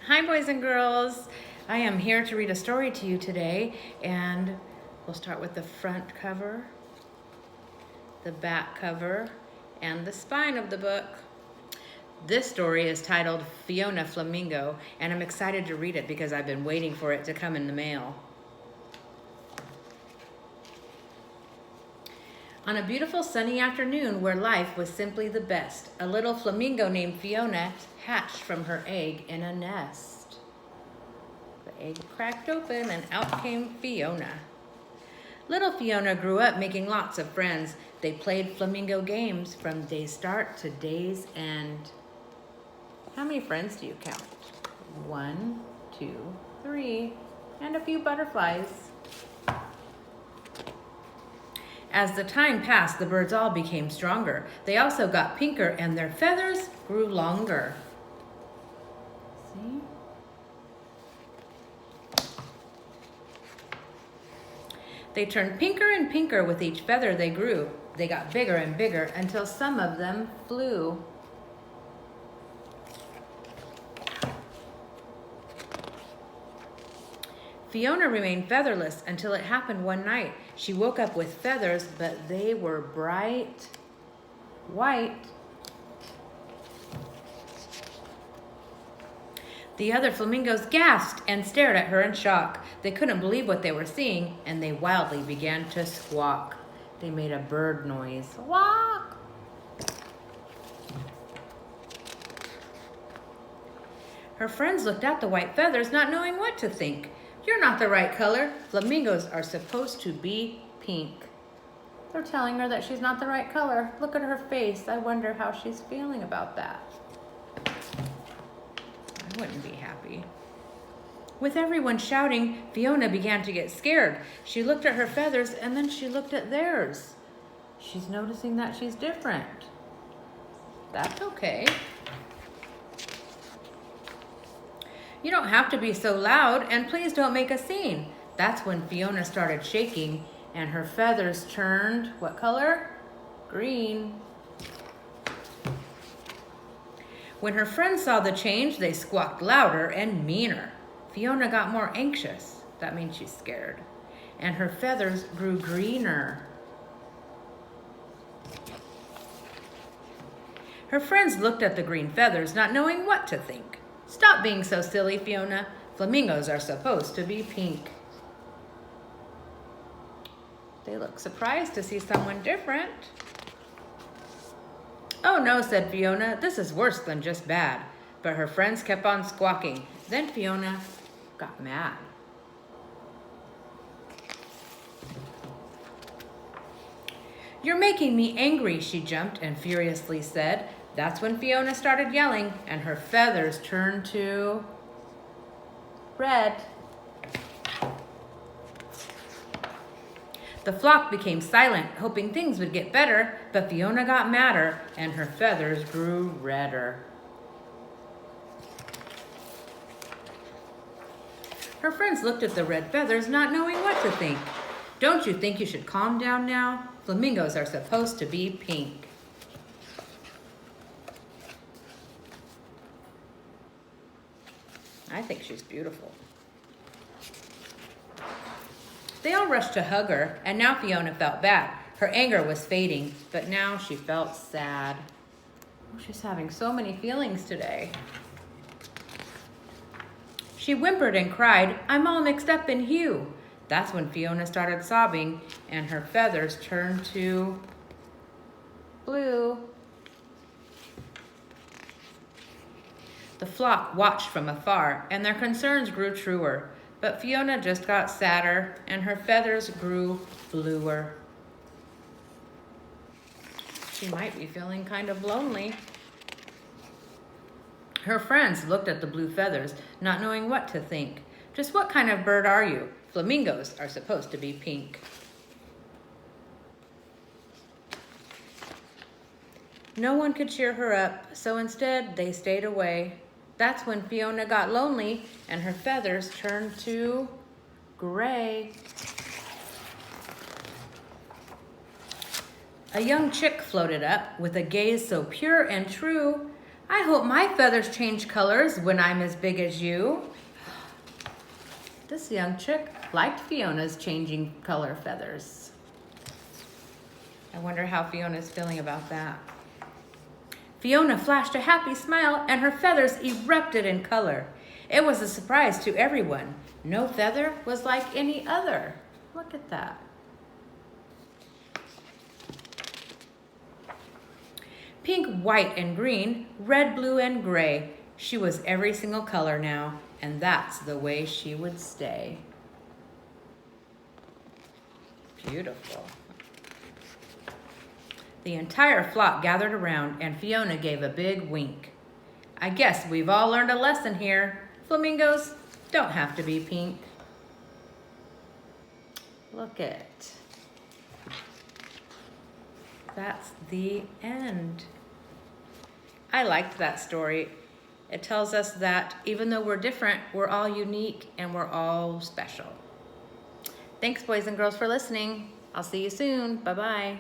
Hi, boys and girls. I am here to read a story to you today, and we'll start with the front cover, the back cover, and the spine of the book. This story is titled Fiona Flamingo, and I'm excited to read it because I've been waiting for it to come in the mail. On a beautiful sunny afternoon where life was simply the best, a little flamingo named Fiona hatched from her egg in a nest. The egg cracked open and out came Fiona. Little Fiona grew up making lots of friends. They played flamingo games from day's start to day's end. How many friends do you count? 1, 2, 3, and a few butterflies. As the time passed, the birds all became stronger. They also got pinker and their feathers grew longer. See? They turned pinker and pinker with each feather they grew. They got bigger and bigger until some of them flew. Fiona remained featherless until it happened one night. She woke up with feathers, but they were bright white. The other flamingos gasped and stared at her in shock. They couldn't believe what they were seeing, and they wildly began to squawk. They made a bird noise. Squawk! Her friends looked at the white feathers, not knowing what to think. You're not the right color. Flamingos are supposed to be pink. They're telling her that she's not the right color. Look at her face. I wonder how she's feeling about that. I wouldn't be happy. With everyone shouting, Fiona began to get scared. She looked at her feathers and then she looked at theirs. She's noticing that she's different. That's okay. You don't have to be so loud, and please don't make a scene. That's when Fiona started shaking and her feathers turned, what color? Green. When her friends saw the change, they squawked louder and meaner. Fiona got more anxious. That means she's scared. And her feathers grew greener. Her friends looked at the green feathers, not knowing what to think. Stop being so silly, Fiona. Flamingos are supposed to be pink. They look surprised to see someone different. Oh no, said Fiona. This is worse than just bad. But her friends kept on squawking. Then Fiona got mad. You're making me angry, she jumped and furiously said. That's when Fiona started yelling and her feathers turned to red. The flock became silent, hoping things would get better, but Fiona got madder and her feathers grew redder. Her friends looked at the red feathers, not knowing what to think. Don't you think you should calm down now? Flamingos are supposed to be pink. I think she's beautiful. They all rushed to hug her, and now Fiona felt bad. Her anger was fading, but now she felt sad. Oh, she's having so many feelings today. She whimpered and cried, I'm all mixed up in hue. That's when Fiona started sobbing, and her feathers turned to blue. The flock watched from afar, and their concerns grew truer. But Fiona just got sadder, and her feathers grew bluer. She might be feeling kind of lonely. Her friends looked at the blue feathers, not knowing what to think. Just what kind of bird are you? Flamingos are supposed to be pink. No one could cheer her up, so instead they stayed away. That's when Fiona got lonely and her feathers turned to gray. A young chick floated up with a gaze so pure and true. I hope my feathers change colors when I'm as big as you. This young chick liked Fiona's changing color feathers. I wonder how Fiona's feeling about that. Fiona flashed a happy smile and her feathers erupted in color. It was a surprise to everyone. No feather was like any other. Look at that. Pink, white, and green, red, blue, and gray. She was every single color now, and that's the way she would stay. Beautiful. The entire flock gathered around, and Fiona gave a big wink. I guess we've all learned a lesson here. Flamingos don't have to be pink. Look it. That's the end. I liked that story. It tells us that even though we're different, we're all unique and we're all special. Thanks, boys and girls, for listening. I'll see you soon. Bye-bye.